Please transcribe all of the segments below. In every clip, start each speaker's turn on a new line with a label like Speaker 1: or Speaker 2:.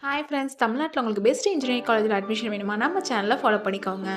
Speaker 1: Hi friends, தமிழ்நாட்டில் உங்களுக்கு best engineering காலேஜில் அட்மிஷன் வேணுமா? நம்ம சேனலை ஃபாலோ பண்ணிக்கோங்க.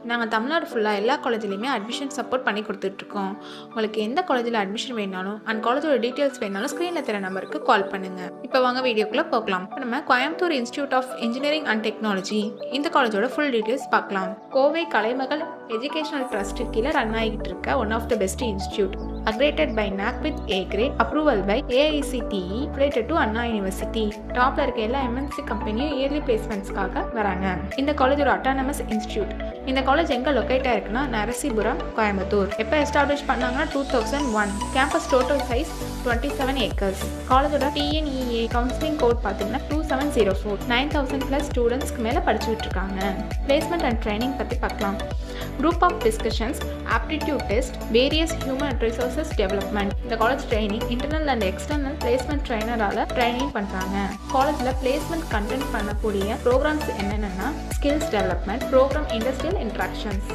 Speaker 1: நாங்கள் தமிழ்நாடு ஃபுல்லாக எல்லா காலேஜ்லையுமே அட்மிஷன் சப்போர்ட் பண்ணி கொடுத்துட்ருக்கோம். உங்களுக்கு எந்த காலேஜில் அட்மிஷன் வேணாலும் அண்ட் காலேஜோட டீட்டெயில்ஸ் வேணாலும் ஸ்க்ரீனில் தெரிய நம்பருக்கு கால் பண்ணுங்கள். இப்போ வாங்க வீடியோக்குள்ளே போகலாம். இப்போ நம்ம Coimbatore Institute of Engineering and Technology இந்த காலேஜோட ஃபுல் டீட்டெயில்ஸ் பார்க்கலாம். கோவை கலைமகள் எஜுகேஷனல் ட்ரஸ்ட் கீழே ரன் ஆகிட்டு இருக்க one of the best institute, accredited by NAC with A grade, approval by AICTE, affiliated to Anna University. டாப்ல இருக்க எல்லா MNC கம்பெனியும் இயர்லி பிளேஸ்மெண்ட்ஸ்க்காக வராங்க. இந்த காலேஜ் ஒரு அட்டானமஸ் இன்ஸ்டியூட். இந்த காலேஜ் எங்க லொக்கேட்டா இருக்குன்னா நரசிபுரம், கோயம்புத்தூர். எப்போ எஸ்டாப்ளிஷ் பண்ணாங்கன்னா 2001. Campus total size 27 acres. காலேஜோட TNEA கவுன்சிலிங் கோட் பார்த்தீங்கன்னா 2704. 9000+ ஸ்டூடெண்ட்ஸ்க்கு மேலே படிச்சுட்டு இருக்காங்க. பிளேஸ்மெண்ட் அண்ட் ட்ரைனிங் பற்றி பார்க்கலாம். Group of discussions, aptitude test, various human resources development. இந்த college training internal and external placement ட்ரைனரால் ட்ரைனிங் பண்ணுறாங்க. காலேஜில் பிளேஸ்மெண்ட் கண்டென்ட் பண்ணக்கூடிய ப்ரோக்ராம்ஸ் என்னென்னா skills development, programme industrial interactions.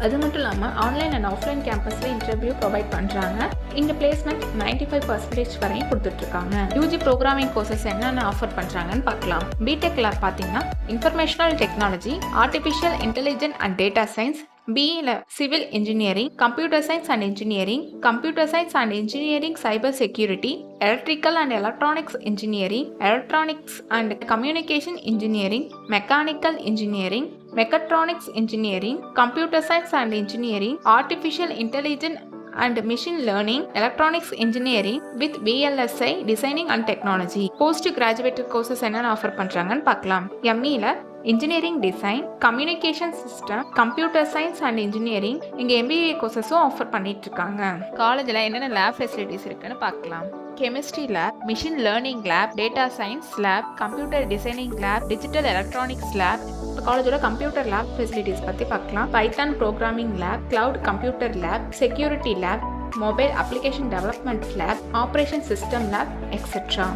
Speaker 1: அது மட்டும் இல்லாமல் ஆன்லைன் அண்ட் ஆஃப்லைன் கேம்பஸில் இன்டர்வியூ ப்ரொவைட் பண்ணுறாங்க. இங்கே பிளேஸ்மெண்ட் 95% வரையும் கொடுத்துட்ருக்காங்க. UG ப்ரோக்ராமிங் கோர்சஸ் என்னென்ன ஆஃபர் பண்ணுறாங்கன்னு பார்க்கலாம். பிடெக்கில் பார்த்தீங்கன்னா informational technology, artificial intelligence and data science. BE civil engineering, computer science and engineering, computer science and engineering, cyber security, electrical and electronics engineering, electronics and communication engineering, mechanical engineering, mechatronics engineering, computer science and engineering, artificial intelligence and machine learning, electronics engineering with VLSI designing and technology. Post graduate courses என்னென்ன offer பண்ணுறாங்கன்னு பார்க்கலாம். ME-ல engineering design, communication system, computer science and engineering. இங்கே MBA கோர்சஸும் offer பண்ணிட்டு இருக்காங்க. காலேஜில் என்னென்ன லேப் ஃபெசிலிட்டிஸ் இருக்குன்னு பார்க்கலாம். Chemistry lab, machine learning lab, data science lab, computer designing lab, digital electronics lab. காலேஜோட கம்ப்யூட்டர் லேப் ஃபெசிலிட்டிஸ் பற்றி பார்க்கலாம். Python programming lab, cloud computer lab, security lab, mobile application development lab, operation system lab, etcetera.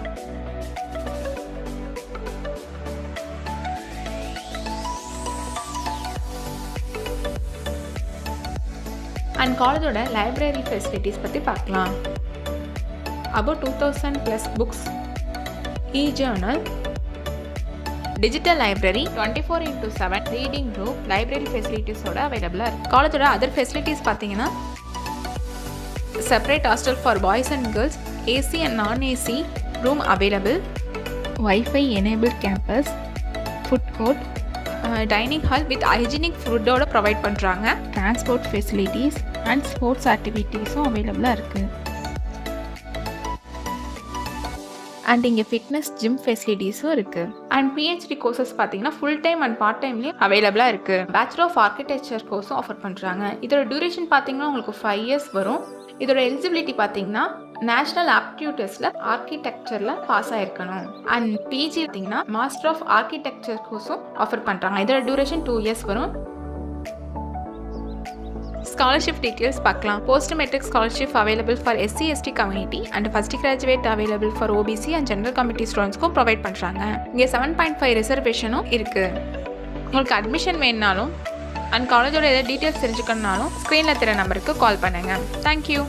Speaker 1: And காலேஜோட library facilities பற்றி பார்க்கலாம். about 2000+ books, e-journal, digital library, 24x7 reading room, library ஃபெசிலிட்டிஸோட அவைலபிளாக இருக்குது. காலேஜோட other facilities பார்த்தீங்கன்னா separate hostel for boys and girls, AC and non-AC room available, wifi enable campus, food court, dining hall with hygienic ஃபுட்டோட provide பண்ணுறாங்க. Transport facilities and sports ஆக்டிவிட்டீஸும் அவைலபிளாக இருக்குது. அண்ட் இங்கே ஃபிட்னஸ் ஜிம் ஃபெசிலிட்டிஸும் இருக்குது. அண்ட் PhD கோர்சஸ் பார்த்தீங்கன்னா full time and part டைம்லேயும் அவைலபிளாக இருக்குது. பேச்சுலர் ஆஃப் ஆர்கிடெக்சர் கோர்ஸும் ஆஃபர் பண்ணுறாங்க. இதோட டியூரேஷன் பார்த்தீங்கன்னா உங்களுக்கு 5 years வரும். இதோட எலிஜிபிலிட்டி பார்த்தீங்கன்னா நேஷனல் ஆப்டிடியூட் டெஸ்ட்டில் ஆர்கிடெக்சரில் பாஸ் ஆகிருக்கணும். அண்ட் PG பார்த்தீங்கன்னா மாஸ்டர் ஆஃப் ஆர்கிடெக்சர் கோர்ஸும் ஆஃபர் பண்ணுறாங்க. இதோட டியூரேஷன் 2 years வரும். ஸ்காலர்ஷிப் டீட்டெயில்ஸ் பார்க்கலாம். Post matric scholarship available for SC/ST community and first graduate available for OBC and general committee ஸ்டூடெண்ட்ஸ்க்கும் ப்ரொவைட் பண்ணுறாங்க. இங்கே 7.5 ரிசர்வேஷனும் இருக்குது. உங்களுக்கு அட்மிஷன் வேணுனாலும் அண்ட் காலேஜோட எதாவது டீட்டெயில்ஸ் தெரிஞ்சுக்கணுனாலும் ஸ்க்ரீனில் தெரிய நம்பருக்கு கால் பண்ணுங்கள். தேங்க்யூ.